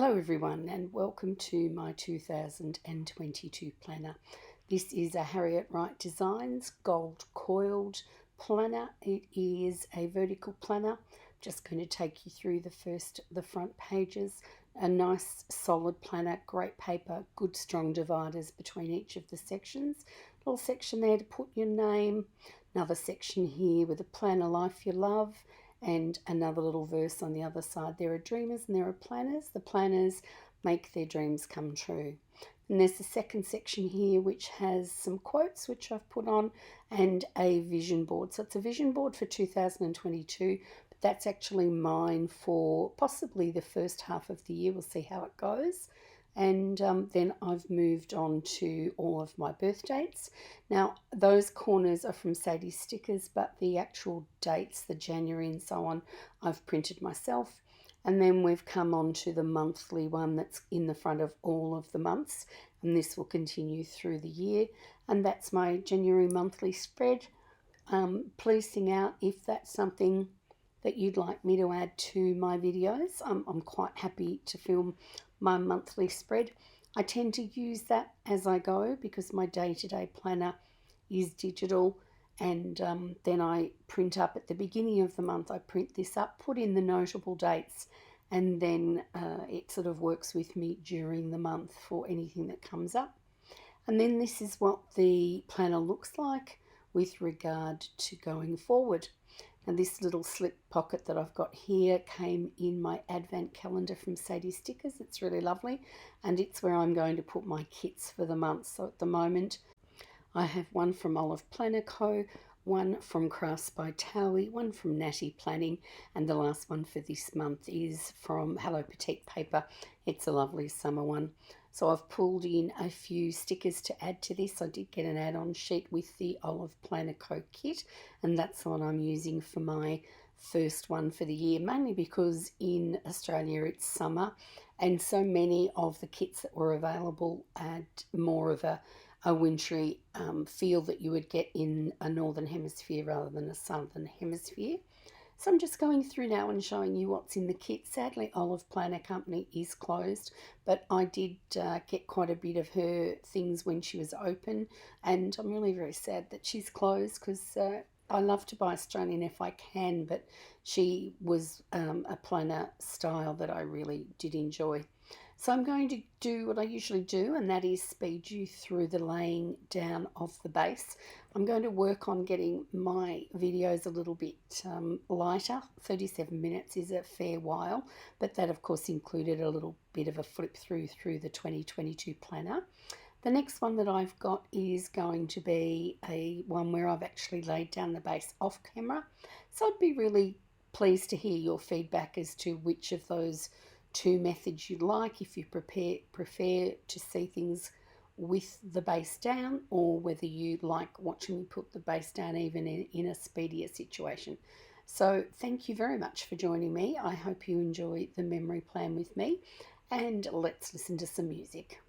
Hello everyone and welcome to my 2022 planner. This is a Harriet Wright Designs gold coiled planner. It is a vertical planner. I'm just going to take you through the front pages. A nice solid planner, great paper, good strong dividers between each of the sections. Little section there to put your name, another section here with a planner life you love, and another little verse on the other side. There are dreamers and there are planners. The planners make their dreams come true. And there's the second section here which has some quotes which I've put on and a vision board. So it's a vision board for 2022, but that's actually mine for possibly the first half of the year. We'll see how it goes. And then I've moved on to all of my birth dates. Now, those corners are from Sadie Stickers, but the actual dates, the January and so on, I've printed myself. And then we've come on to the monthly one that's in the front of all of the months. And this will continue through the year. And that's my January monthly spread. Please sing out if that's something that you'd like me to add to my videos. I'm quite happy to film my monthly spread. I tend to use that as I go because my day-to-day planner is digital, and then I print up at the beginning of the month. I print this up, put in the notable dates, and then it sort of works with me during the month for anything that comes up. And then this is what the planner looks like with regard to going forward. And this little slip pocket that I've got here came in my advent calendar from Sadie Stickers. It's really lovely, and it's where I'm going to put my kits for the month. So at the moment I have one from Olive Planner Co., one from Crafts by Thaowie, one from Natty Planning, and the last one for this month is from Hello Petite Paper. It's a lovely summer one. So I've pulled in a few stickers to add to this. I did get an add-on sheet with the Olive Planner Co. kit, and that's the one I'm using for my first one for the year, mainly because in Australia it's summer, and so many of the kits that were available had more of a wintry feel that you would get in a northern hemisphere rather than a southern hemisphere. So I'm just going through now and showing you what's in the kit. Sadly, Olive Planner Company is closed, but I did get quite a bit of her things when she was open, and I'm really very sad that she's closed because I love to buy Australian if I can, but she was a planner style that I really did enjoy. So I'm going to do what I usually do, and that is speed you through the laying down of the base. I'm going to work on getting my videos a little bit lighter. 37 minutes is a fair while, but that of course included a little bit of a flip through the 2022 planner. The next one that I've got is going to be a one where I've actually laid down the base off camera. So I'd be really pleased to hear your feedback as to which of those two methods you'd like, if you prefer to see things with the base down, or whether you like watching me put the base down even in a speedier situation. So thank you very much for joining me. I hope you enjoy the memory plan with me, and let's listen to some music.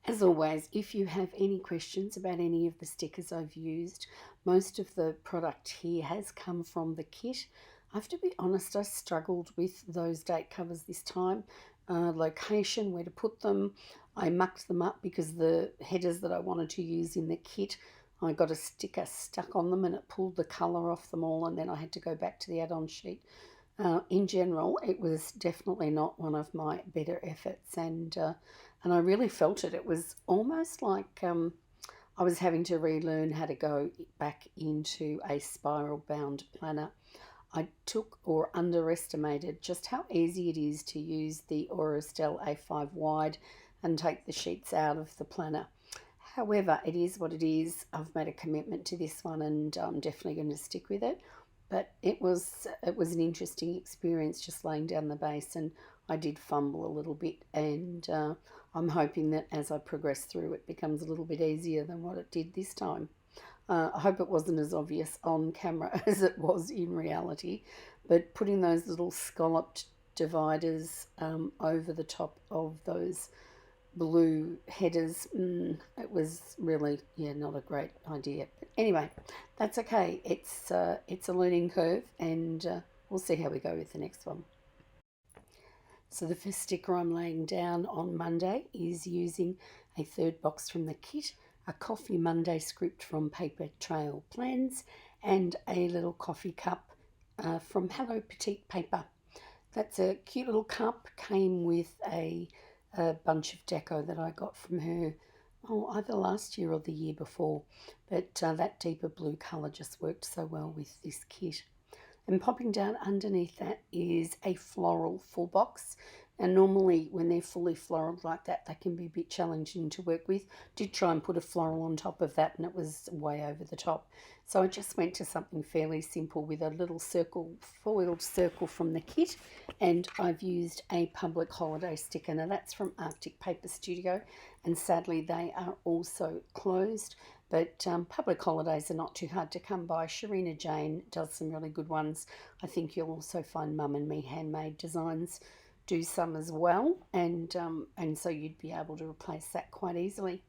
As always, if you have any questions about any of the stickers I've used, most of the product here has come from the kit. I have to be honest, I struggled with those date covers this time. Location, where to put them. I mucked them up because the headers that I wanted to use in the kit, I got a sticker stuck on them and it pulled the colour off them all, and then I had to go back to the add-on sheet. In general, it was definitely not one of my better efforts, and I really felt it. It was almost like I was having to relearn how to go back into a spiral bound planner. I took or underestimated just how easy it is to use the Aurostel A5 wide and take the sheets out of the planner. However, it is what it is. I've made a commitment to this one and I'm definitely going to stick with it. But it was an interesting experience just laying down the base, and I did fumble a little bit, and I'm hoping that as I progress through it becomes a little bit easier than what it did this time. I hope it wasn't as obvious on camera as it was in reality, but putting those little scalloped dividers over the top of those blue headers, it was really, not a great idea. But anyway, that's okay. It's a learning curve, and we'll see how we go with the next one. So the first sticker I'm laying down on Monday is using a third box from the kit, a Coffee Monday script from Paper Trail Plans, and a little coffee cup from Hello Petite Paper. That's a cute little cup, came with a bunch of deco that I got from her, either last year or the year before, but that deeper blue colour just worked so well with this kit. And popping down underneath that is a floral full box. And normally when they're fully floral like that, they can be a bit challenging to work with. Did try and put a floral on top of that and it was way over the top. So I just went to something fairly simple with a little circle, foiled circle from the kit. And I've used a public holiday sticker. Now that's from Arctic Paper Studio, and sadly they are also closed. But public holidays are not too hard to come by. Sharina Jane does some really good ones. I think you'll also find Mum and Me Handmade Designs do some as well. And so you'd be able to replace that quite easily.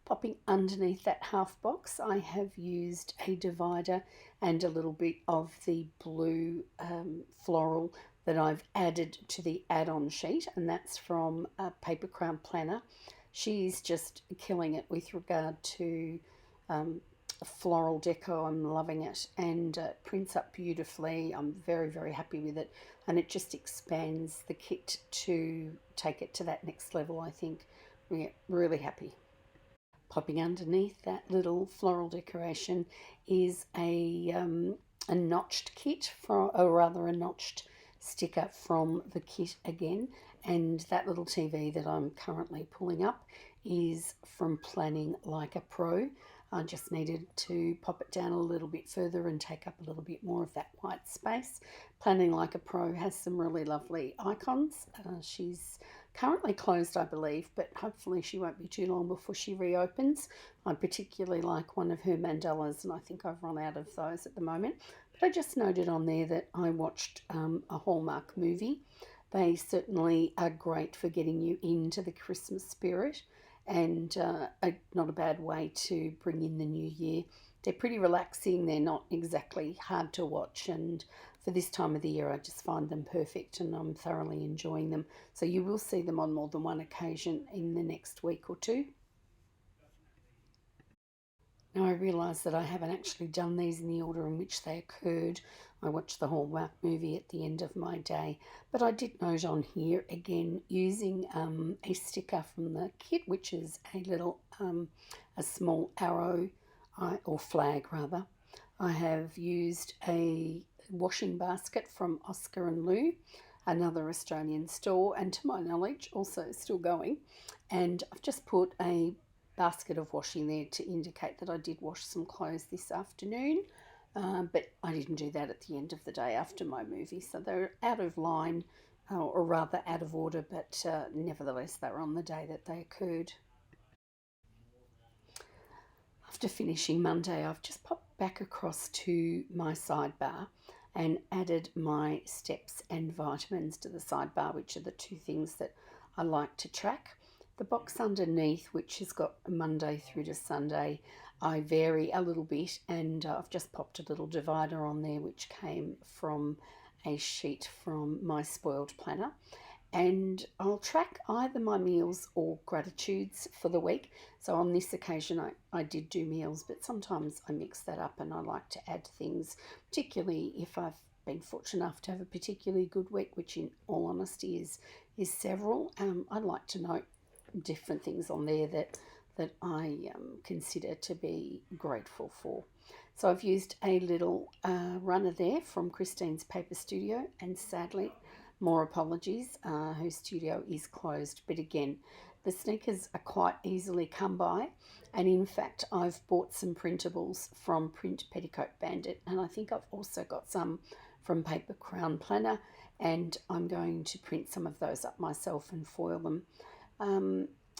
Popping underneath that half box, I have used a divider and a little bit of the blue floral that I've added to the add-on sheet. And that's from Paper Crown Planner. She's just killing it with regard to floral deco. I'm loving it, and it prints up beautifully. I'm very, very happy with it, and it just expands the kit to take it to that next level, I think. Yeah, really happy. Popping underneath that little floral decoration is a notched kit, or rather a notched sticker from the kit again. And that little TV that I'm currently pulling up is from Planning Like a Pro. I just needed to pop it down a little bit further and take up a little bit more of that white space. Planning Like a Pro has some really lovely icons. She's currently closed, I believe, but hopefully she won't be too long before she reopens. I particularly like one of her mandalas, and I think I've run out of those at the moment. But I just noted on there that I watched a Hallmark movie. They certainly are great for getting you into the Christmas spirit, and not a bad way to bring in the new year. They're pretty relaxing. They're not exactly hard to watch, and for this time of the year I just find them perfect, and I'm thoroughly enjoying them. So you will see them on more than one occasion in the next week or two. Now I realise that I haven't actually done these in the order in which they occurred. I watched the Hallmark movie at the end of my day, but I did note on here again using a sticker from the kit, which is a small arrow, or flag rather. I have used a washing basket from Oscar and Lou, another Australian store, and to my knowledge also still going. And I've just put a basket of washing there to indicate that I did wash some clothes this afternoon, but I didn't do that at the end of the day after my movie, so they're out of line, or rather out of order, but nevertheless they were on the day that they occurred. After finishing Monday, I've just popped back across to my sidebar and added my steps and vitamins to the sidebar, which are the two things that I like to track. The box underneath, which has got Monday through to Sunday, I vary a little bit, and I've just popped a little divider on there which came from a sheet from my spoiled planner, and I'll track either my meals or gratitudes for the week. So on this occasion I did do meals, but sometimes I mix that up and I like to add things, particularly if I've been fortunate enough to have a particularly good week, which in all honesty is several. I'd like to note different things on there that I consider to be grateful for. So I've used a little runner there from Christine's Paper Studio, and sadly, more apologies, her studio is closed. But again, the sneakers are quite easily come by, and in fact I've bought some printables from Print Petticoat Bandit, and I think I've also got some from Paper Crown Planner, and I'm going to print some of those up myself and foil them.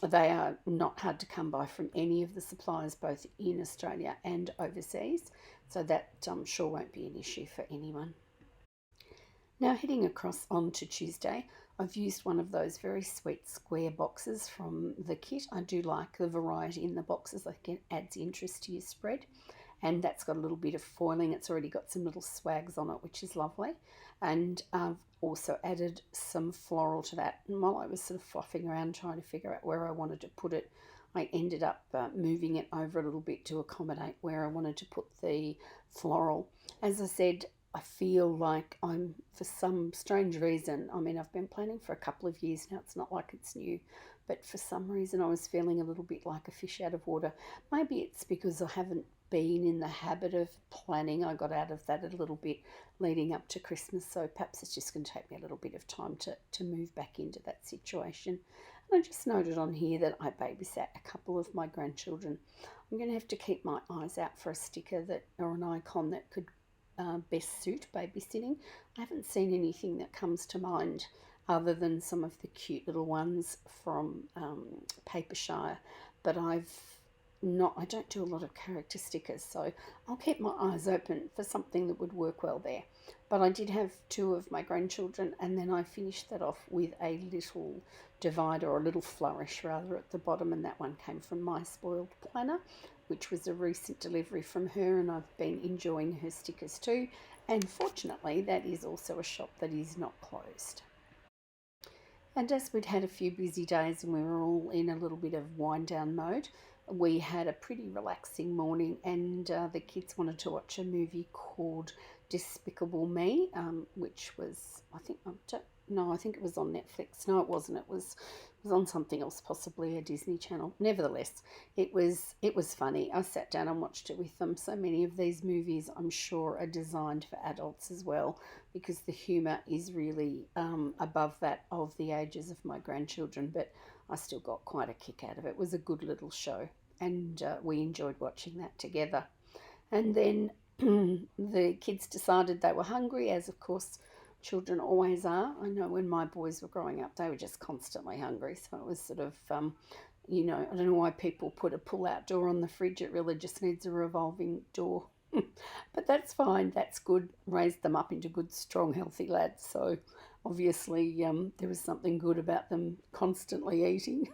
They are not hard to come by from any of the suppliers, both in Australia and overseas, so that I'm sure won't be an issue for anyone. Now heading across onto Tuesday, I've used one of those very sweet square boxes from the kit. I do like the variety in the boxes. I think it adds interest to your spread, and that's got a little bit of foiling. It's already got some little swags on it, which is lovely. And I've also added some floral to that. And while I was sort of fluffing around trying to figure out where I wanted to put it, I ended up moving it over a little bit to accommodate where I wanted to put the floral. As I said, I feel like I'm, for some strange reason, I mean, I've been planning for a couple of years now, it's not like it's new, but for some reason I was feeling a little bit like a fish out of water. Maybe it's because I haven't been in the habit of planning. I got out of that a little bit leading up to Christmas, so perhaps it's just going to take me a little bit of time to move back into that situation. And I just noted on here that I babysat a couple of my grandchildren. I'm going to have to keep my eyes out for a sticker that, or an icon that could best suit babysitting. I haven't seen anything that comes to mind other than some of the cute little ones from Papershire, but I don't do a lot of character stickers, so I'll keep my eyes open for something that would work well there. But I did have two of my grandchildren, and then I finished that off with a little divider, or a little flourish rather, at the bottom, and that one came from my spoiled planner, which was a recent delivery from her, and I've been enjoying her stickers too. And fortunately, that is also a shop that is not closed. And as we'd had a few busy days and we were all in a little bit of wind down mode, we had a pretty relaxing morning, and the kids wanted to watch a movie called Despicable Me, which was, I think it was on Netflix. No, it wasn't. It was on something else, possibly a Disney Channel. Nevertheless, it was funny. I sat down and watched it with them. So many of these movies, I'm sure, are designed for adults as well, because the humour is really above that of the ages of my grandchildren, but I still got quite a kick out of it. It was a good little show, and we enjoyed watching that together. And then the kids decided they were hungry, as of course children always are. I know when my boys were growing up, they were just constantly hungry. So it was sort of, I don't know why people put a pull-out door on the fridge. It really just needs a revolving door. But that's fine. That's good. Raised them up into good, strong, healthy lads. So obviously there was something good about them constantly eating.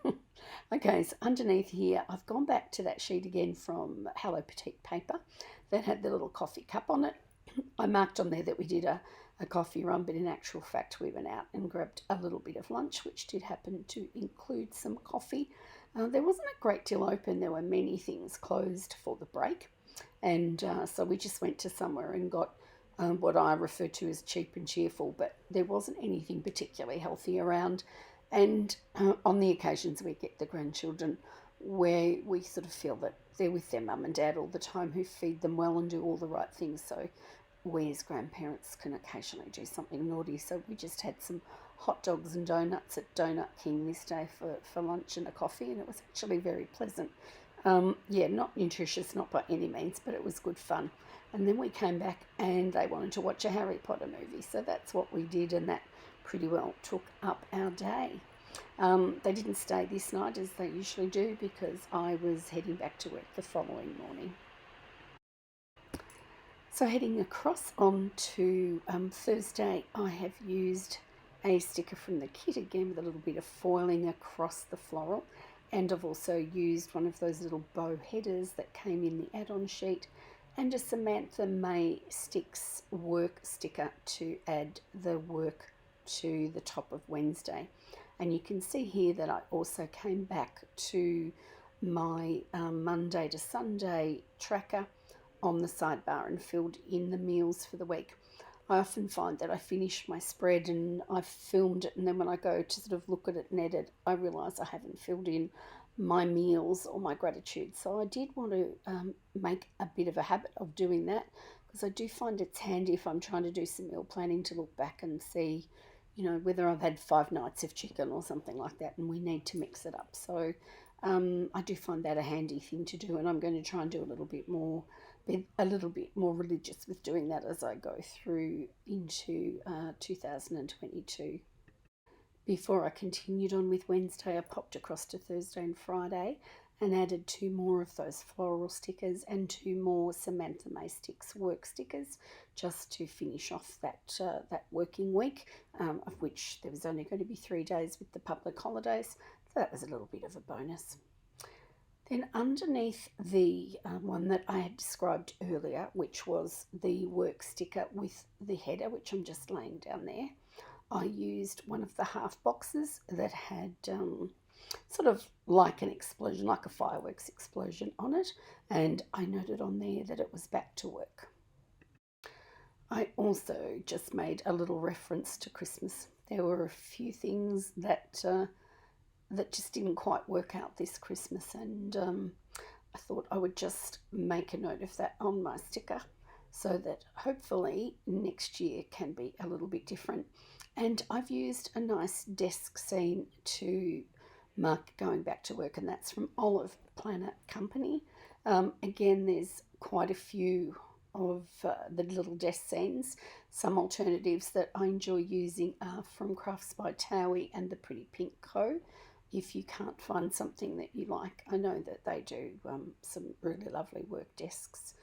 Okay, so underneath here, I've gone back to that sheet again from Hello Petite paper that had the little coffee cup on it. I marked on there that we did a coffee run, but in actual fact we went out and grabbed a little bit of lunch, which did happen to include some coffee. There wasn't a great deal open. There were many things closed for the break, and so we just went to somewhere and got what I refer to as cheap and cheerful, but there wasn't anything particularly healthy around. And on the occasions we get the grandchildren, where we sort of feel that they're with their mum and dad all the time, who feed them well and do all the right things, so we as grandparents can occasionally do something naughty. So we just had some hot dogs and donuts at Donut King this day for lunch and a coffee, and it was actually very pleasant. Not nutritious, not by any means, but it was good fun. And then we came back and they wanted to watch a Harry Potter movie, so that's what we did, and that pretty well took up our day. They didn't stay this night as they usually do, because I was heading back to work the following morning. So heading across on to Thursday, I have used a sticker from the kit, again with a little bit of foiling across the floral, and I've also used one of those little bow headers that came in the add-on sheet, and a Samantha Mae Sticks work sticker to add the work to the top of Wednesday. And you can see here that I also came back to my Monday to Sunday tracker on the sidebar and filled in the meals for the week. I often find that I finish my spread and I've filmed it, and then when I go to sort of look at it and edit, I realise I haven't filled in my meals or my gratitude. So I did want to make a bit of a habit of doing that, because I do find it's handy if I'm trying to do some meal planning to look back and see, you know, whether I've had 5 nights of chicken or something like that and we need to mix it up. So I do find that a handy thing to do, and I'm going to try and do be a little bit more religious with doing that as I go through into 2022. Before I continued on with Wednesday, I popped across to Thursday and Friday and added 2 more of those floral stickers and 2 more Samantha Mae Sticks work stickers, just to finish off that working week, of which there was only going to be 3 days with the public holidays. So that was a little bit of a bonus. Then underneath the one that I had described earlier, which was the work sticker with the header, which I'm just laying down there, I used one of the half boxes that had sort of like an explosion, like a fireworks explosion on it, and I noted on there that it was back to work. I also just made a little reference to Christmas. There were a few things that just didn't quite work out this Christmas, and I thought I would just make a note of that on my sticker so that hopefully next year can be a little bit different. And I've used a nice desk scene to mark going back to work, and that's from Olive Planet Company. Again, there's quite a few of the little desk scenes. Some alternatives that I enjoy using are from Crafts by Thaowie and the Pretty Pink Co. If you can't find something that you like, I know that they do some really lovely work desks.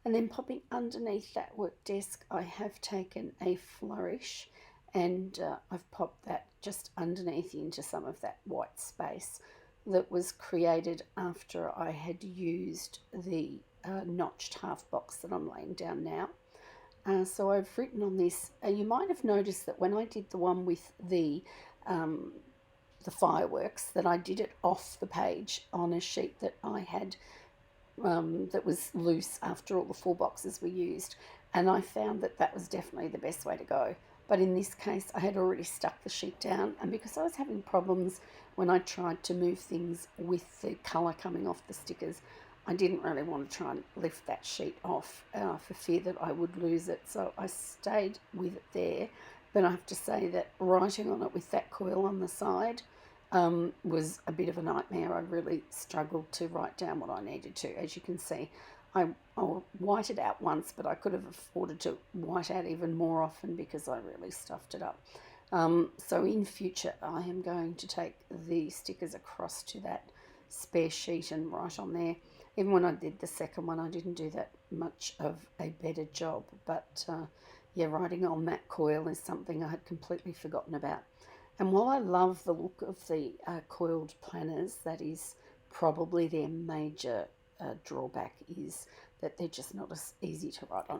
And then popping underneath that work desk, I have taken a flourish and I've popped that just underneath into some of that white space that was created after I had used the notched half box that I'm laying down now. So I've written on this, you might have noticed that when I did the one with the fireworks, that I did it off the page on a sheet that I had that was loose after all the 4 boxes were used, and I found that that was definitely the best way to go. But in this case, I had already stuck the sheet down, and because I was having problems when I tried to move things with the colour coming off the stickers, I didn't really want to try and lift that sheet off for fear that I would lose it. So I stayed with it there. But I have to say that writing on it with that coil on the side was a bit of a nightmare. I really struggled to write down what I needed to. As you can see, I'll white it out once, but I could have afforded to white out even more often because I really stuffed it up. So in future, I am going to take the stickers across to that spare sheet and write on there. Even when I did the second one, I didn't do that much of a better job. But yeah, writing on that coil is something I had completely forgotten about. And while I love the look of the coiled planners, that is probably their major drawback, is that they're just not as easy to write on.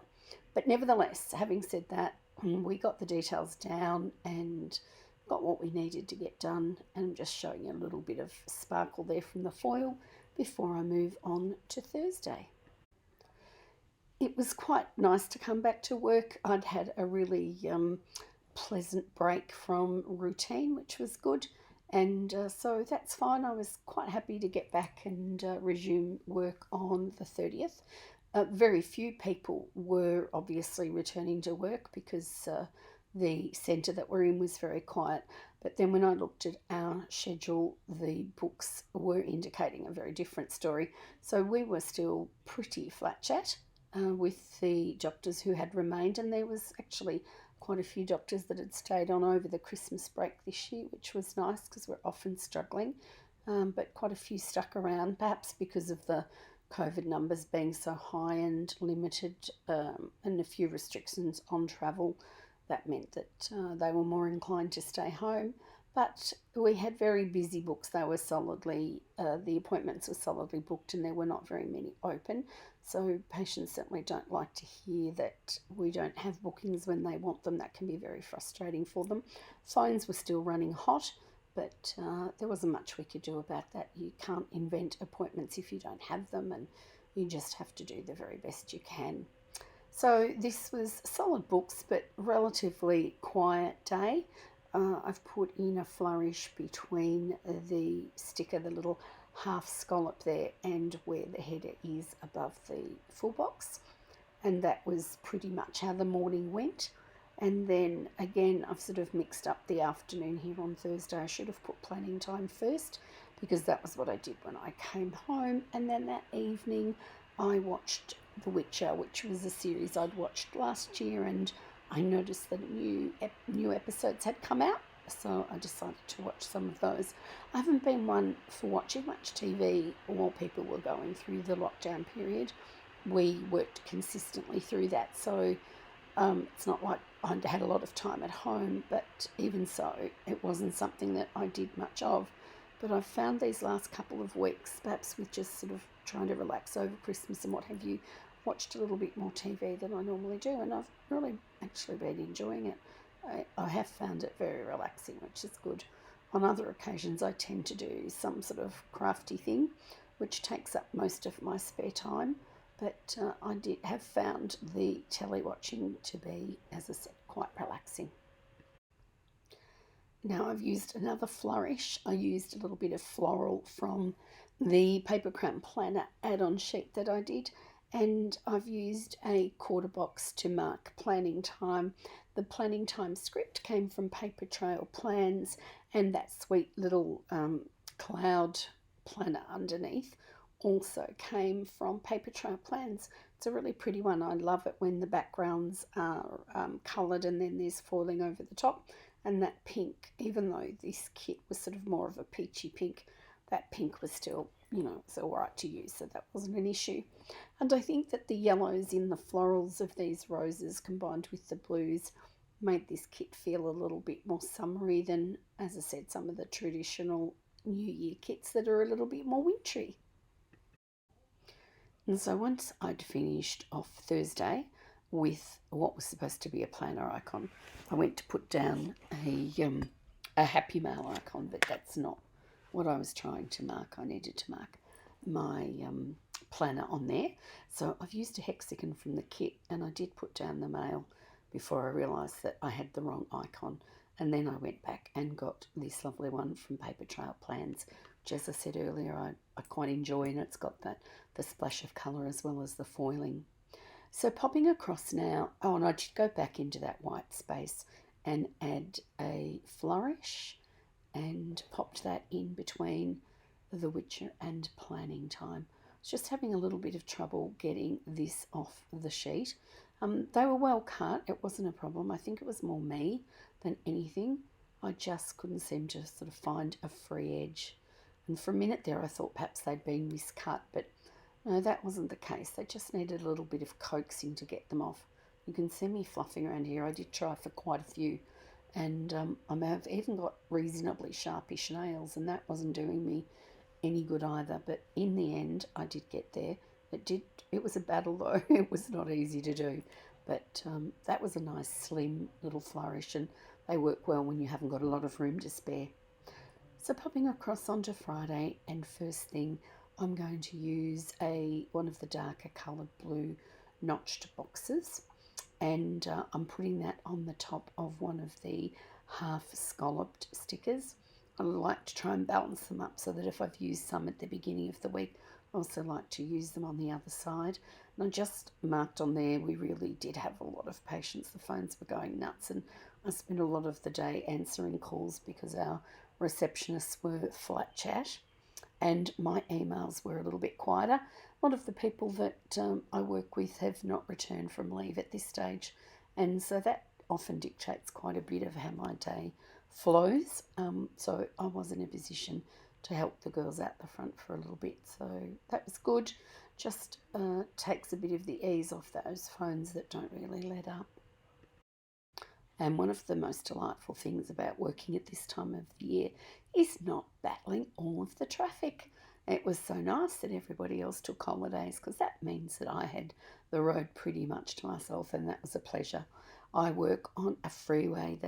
But nevertheless, having said that, we got the details down and got what we needed to get done, and I'm just showing you a little bit of sparkle there from the foil before I move on to Thursday. It was quite nice to come back to work. I'd had a really pleasant break from routine, which was good, and so that's fine. I was quite happy to get back and resume work on the 30th. Very few people were obviously returning to work because the centre that we're in was very quiet. But then when I looked at our schedule, the books were indicating a very different story. So we were still pretty flat chat with the doctors who had remained, and there was actually quite a few doctors that had stayed on over the Christmas break this year, which was nice because we're often struggling, but quite a few stuck around, perhaps because of the COVID numbers being so high and limited, and a few restrictions on travel. that meant that they were more inclined to stay home. But we had very busy books. They were solidly, the appointments were solidly booked, and there were not very many open. So patients certainly don't like to hear that we don't have bookings when they want them. That can be very frustrating for them. Phones were still running hot, but there wasn't much we could do about that. You can't invent appointments if you don't have them, and you just have to do the very best you can. So this was solid books, but relatively quiet day. I've put in a flourish between the sticker, the little half scallop there, and where the header is above the full box. And that was pretty much how the morning went. And then again, I've sort of mixed up the afternoon here on Thursday. I should have put planning time first, because that was what I did when I came home. And then that evening I watched The Witcher, which was a series I'd watched last year, and I noticed that new episodes had come out, so I decided to watch some of those. I haven't been one for watching much TV while people were going through the lockdown period. We worked consistently through that, so it's not like I had a lot of time at home, but even so, it wasn't something that I did much of. But I've found these last couple of weeks, perhaps with just sort of trying to relax over Christmas and what have you, watched a little bit more TV than I normally do, and I've really actually been enjoying it. I have found it very relaxing, which is good. On other occasions, I tend to do some sort of crafty thing, which takes up most of my spare time. But I did have found the telly watching to be, as I said, quite relaxing. Now I've used another flourish. I used a little bit of floral from the paper crown planner add-on sheet that I did, and I've used a quarter box to mark planning time. The planning time script came from Paper Trail Plans, and that sweet little cloud planner underneath also came from Paper Trail Plans. It's a really pretty one. I love it when the backgrounds are coloured and then there's foiling over the top. And that pink, even though this kit was sort of more of a peachy pink, that pink was still, it's all right to use, so that wasn't an issue. And I think that the yellows in the florals of these roses combined with the blues made this kit feel a little bit more summery than, as I said, some of the traditional New Year kits that are a little bit more wintry. And so once I'd finished off Thursday with what was supposed to be a planner icon, I went to put down a happy mail icon, but that's not what I was trying to mark. I needed to mark my planner on there. So I've used a hexagon from the kit, and I did put down the mail before I realised that I had the wrong icon. And then I went back and got this lovely one from Paper Trail Plans, which, as I said earlier, I quite enjoy, and it's got the splash of colour as well as the foiling. So popping across now, and I should go back into that white space and add a flourish, and popped that in between The Witcher and Planning Time. I was just having a little bit of trouble getting this off the sheet. They were well cut, it wasn't a problem. I think it was more me than anything. I just couldn't seem to sort of find a free edge. And for a minute there I thought perhaps they'd been miscut, but no, that wasn't the case. They just needed a little bit of coaxing to get them off. You can see me fluffing around here. I did try for quite a few, and I've even got reasonably sharpish nails, and that wasn't doing me any good either. But in the end, I did get there. It was a battle though. It was not easy to do, but that was a nice slim little flourish, and they work well when you haven't got a lot of room to spare. So popping across onto Friday, and first thing, I'm going to use one of the darker coloured blue notched boxes, and I'm putting that on the top of one of the half scalloped stickers. I like to try and balance them up so that if I've used some at the beginning of the week, I also like to use them on the other side. And I just marked on there, we really did have a lot of patients. The phones were going nuts, and I spent a lot of the day answering calls because our receptionists were flat chat, and my emails were a little bit quieter. A lot of the people that I work with have not returned from leave at this stage, and so that often dictates quite a bit of how my day flows. So I was in a position to help the girls out the front for a little bit, so that was good. Just takes a bit of the ease off those phones that don't really let up. And one of the most delightful things about working at this time of the year is not battling all of the traffic. It was so nice that everybody else took holidays, because that means that I had the road pretty much to myself, and that was a pleasure. I work on a freeway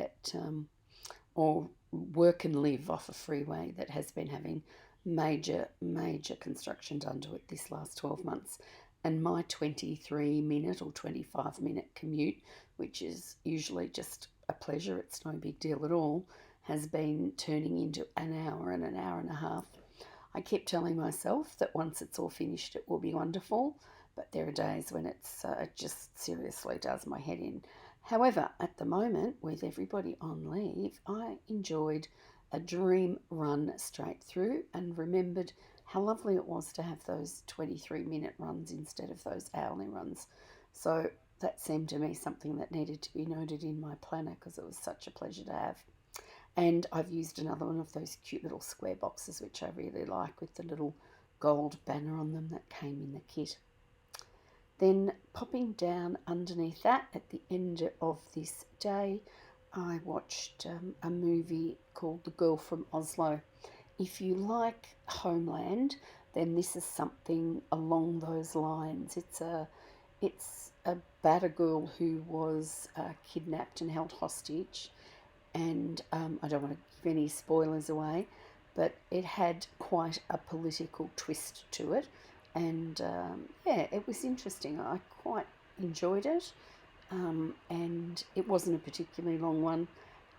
or work and live off a freeway that has been having major construction done to it this last 12 months. And my 23-minute or 25-minute commute, which is usually just a pleasure, it's no big deal at all, has been turning into an hour and an hour and a half. I keep telling myself that once it's all finished, it will be wonderful, but there are days when it just seriously does my head in. However, at the moment, with everybody on leave, I enjoyed a dream run straight through and remembered how lovely it was to have those 23-minute runs instead of those hourly runs. So that seemed to me something that needed to be noted in my planner, because it was such a pleasure to have. And I've used another one of those cute little square boxes, which I really like, with the little gold banner on them that came in the kit. Then popping down underneath that at the end of this day, I watched a movie called The Girl from Oslo. If you like Homeland, then this is something along those lines. It's about a girl who was kidnapped and held hostage, and I don't want to give any spoilers away, but it had quite a political twist to it, and yeah, it was interesting. I quite enjoyed it, and it wasn't a particularly long one,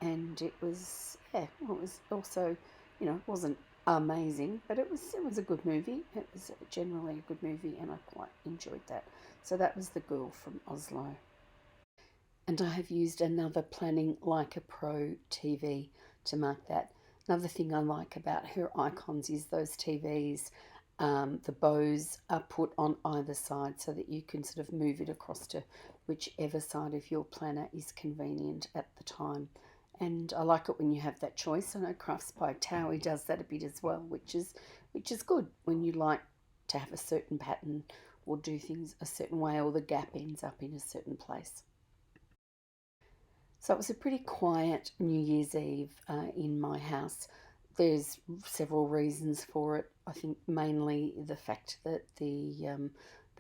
and it was, yeah, well, it was also, it wasn't amazing, but it was a good movie. It was generally a good movie, and I quite enjoyed that. So that was The Girl from Oslo. And I have used another Planning Like a Pro TV to mark that. Another thing I like about her icons is those TVs. The bows are put on either side so that you can sort of move it across to whichever side of your planner is convenient at the time. And I like it when you have that choice. I know Crafts by Thaowie does that a bit as well, which is good when you like to have a certain pattern or do things a certain way, or the gap ends up in a certain place. So it was a pretty quiet New Year's Eve in my house. There's several reasons for it. I think mainly the fact that the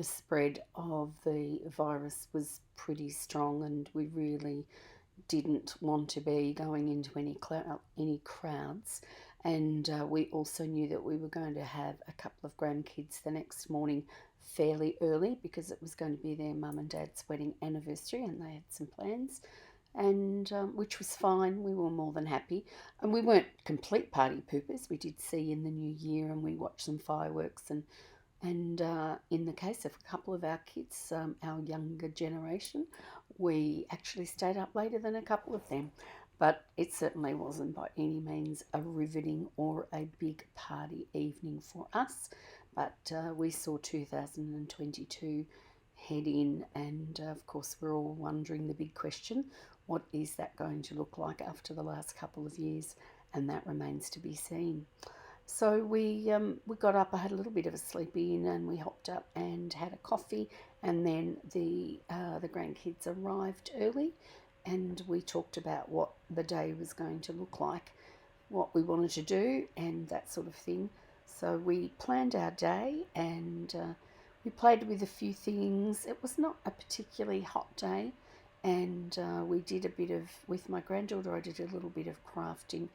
spread of the virus was pretty strong, and we really didn't want to be going into any crowds. And we also knew that we were going to have a couple of grandkids the next morning fairly early, because it was going to be their mum and dad's wedding anniversary, and they had some plans, and which was fine. We were more than happy, and we weren't complete party poopers. We did see in the new year, and we watched some fireworks, and in the case of a couple of our kids, our younger generation, we actually stayed up later than a couple of them. But it certainly wasn't by any means a riveting or a big party evening for us. But we saw 2022 head in, and of course, we're all wondering the big question: what is that going to look like after the last couple of years? And that remains to be seen. So we got up. I had a little bit of a sleep in, and we hopped up and had a coffee. And then the grandkids arrived early, and we talked about what the day was going to look like, what we wanted to do, and that sort of thing. So we planned our day, and we played with a few things. It was not a particularly hot day, and we did a bit of, with my granddaughter, I did a little bit of crafting,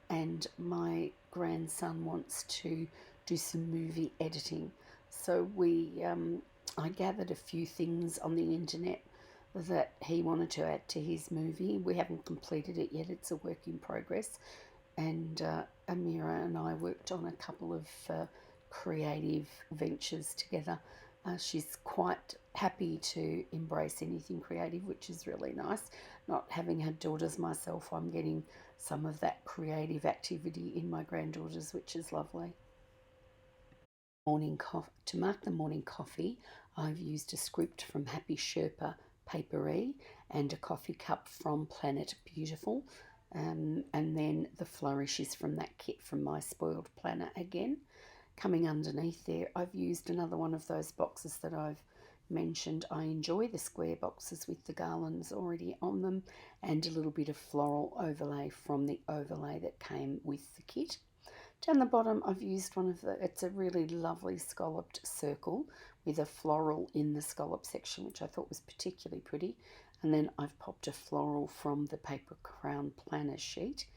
and my grandson wants to do some movie editing. So I gathered a few things on the internet that he wanted to add to his movie. We haven't completed it yet, it's a work in progress. And Amira and I worked on a couple of creative ventures together. She's quite happy to embrace anything creative, which is really nice. Not having had daughters myself, I'm getting some of that creative activity in my granddaughters, which is lovely. To mark the morning coffee, I've used a script from Happy Sherpa Paperie and a coffee cup from Planet Beautiful. And then the flourishes from that kit from My Spoiled Planner again. Coming underneath there, I've used another one of those boxes that I've mentioned I enjoy the square boxes with the garlands already on them and a little bit of floral overlay from the overlay that came with the kit. Down the bottom I've used it's a really lovely scalloped circle with a floral in the scallop section, which I thought was particularly pretty. And then I've popped a floral from the paper crown planner sheet,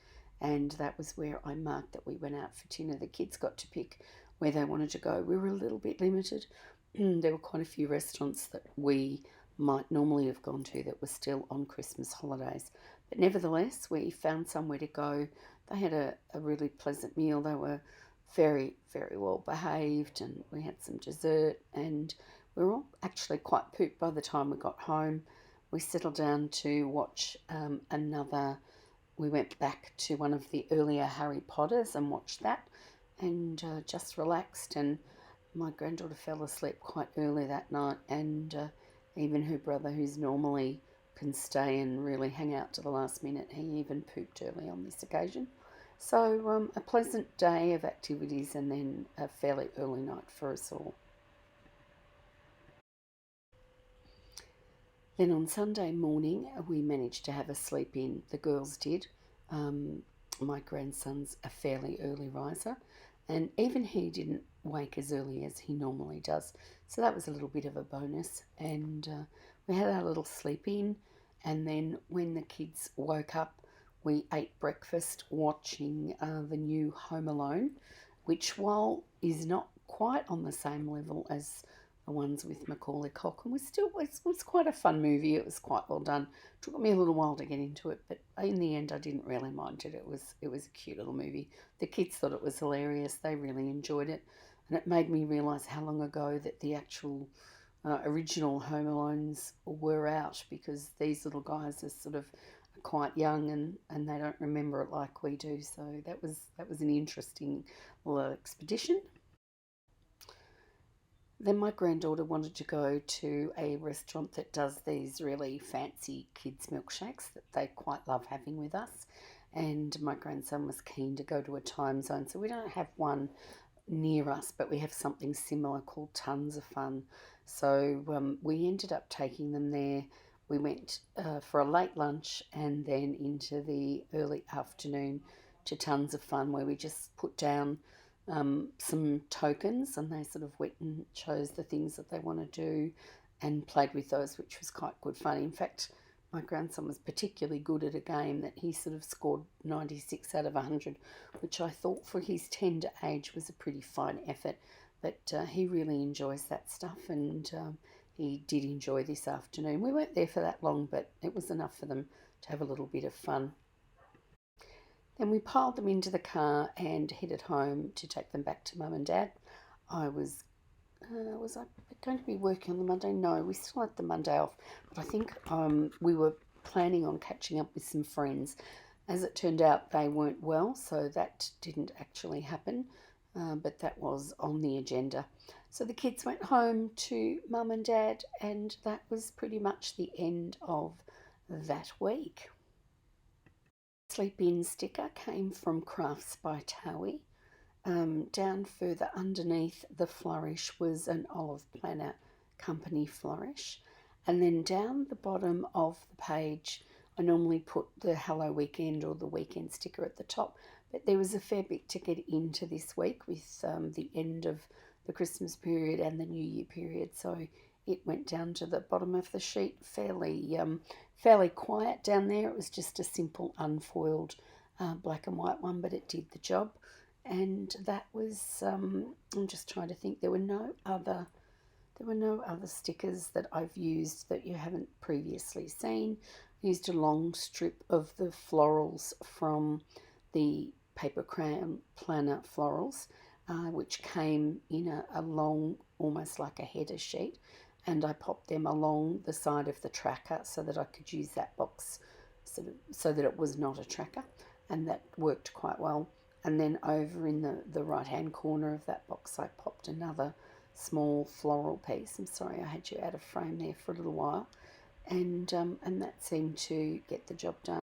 and that was where I marked that we went out for dinner. The kids got to pick where they wanted to go. We were a little bit limited. There were quite a few restaurants that we might normally have gone to that were still on Christmas holidays. But nevertheless, we found somewhere to go. They had a really pleasant meal. They were very, very well behaved, and we had some dessert, and we were all actually quite pooped by the time we got home. We settled down to watch we went back to one of the earlier Harry Potters and watched that, and just relaxed. And my granddaughter fell asleep quite early that night, and even her brother, who's normally can stay and really hang out to the last minute, he even pooped early on this occasion. So a pleasant day of activities and then a fairly early night for us all. Then on Sunday morning, we managed to have a sleep in. The girls did. My grandson's a fairly early riser, and even he didn't wake as early as he normally does. So that was a little bit of a bonus. And we had our little sleep in, and then when the kids woke up, we ate breakfast watching the new Home Alone, which, while is not quite on the same level as the ones with Macaulay Culkin, was quite a fun movie. It was quite well done. It took me a little while to get into it, but in the end I didn't really mind it. It was a cute little movie. The kids thought it was hilarious. They really enjoyed it, and it made me realise how long ago that the actual original Home Alones were out, because these little guys are sort of quite young, and they don't remember it like we do. So that was an interesting little expedition. Then my granddaughter wanted to go to a restaurant that does these really fancy kids milkshakes that they quite love having with us, and my grandson was keen to go to a time zone. So we don't have one near us, but we have something similar called Tons of Fun. So we ended up taking them there. We went for a late lunch and then into the early afternoon to Tons of Fun, where we just put down some tokens, and they sort of went and chose the things that they want to do and played with those, which was quite good fun. In fact, my grandson was particularly good at a game that he sort of scored 96 out of 100, which I thought for his tender age was a pretty fine effort. But he really enjoys that stuff, and he did enjoy this afternoon. We weren't there for that long, but it was enough for them to have a little bit of fun. Then we piled them into the car and headed home to take them back to Mum and Dad. Was I going to be working on the Monday? No, we still had the Monday off, but I think we were planning on catching up with some friends. As it turned out, they weren't well, so that didn't actually happen, but that was on the agenda. So the kids went home to Mum and Dad, and that was pretty much the end of that week. Sleep In sticker came from Crafts by Thaowie. Down further underneath the flourish was an Olive Planner Company flourish. And then down the bottom of the page, I normally put the Hello Weekend or the weekend sticker at the top, but there was a fair bit to get into this week with the end of the Christmas period and the New Year period, so it went down to the bottom of the sheet fairly quiet down there. It was just a simple unfoiled black and white one, but it did the job. And that was I'm just trying to think, there were no other stickers that I've used that you haven't previously seen. I used a long strip of the florals from the paper crown planner florals, which came in a long, almost like a header sheet, and I popped them along the side of the tracker so that I could use that box so that it was not a tracker, and that worked quite well. And then over in the right hand corner of that box I popped another small floral piece. I'm sorry I had you out of frame there for a little while, and that seemed to get the job done.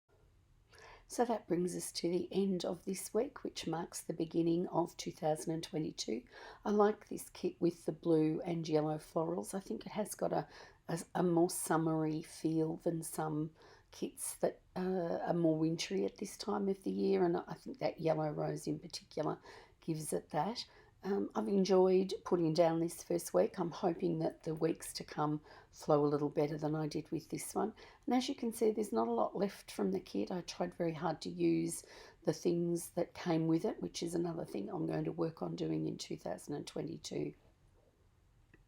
So that brings us to the end of this week, which marks the beginning of 2022. I like this kit with the blue and yellow florals. I think it has got a more summery feel than some kits that are more wintry at this time of the year, and I think that yellow rose in particular gives it that. I've enjoyed putting down this first week. I'm hoping that the weeks to come flow a little better than I did with this one. And as you can see, there's not a lot left from the kit. I tried very hard to use the things that came with it, which is another thing I'm going to work on doing in 2022.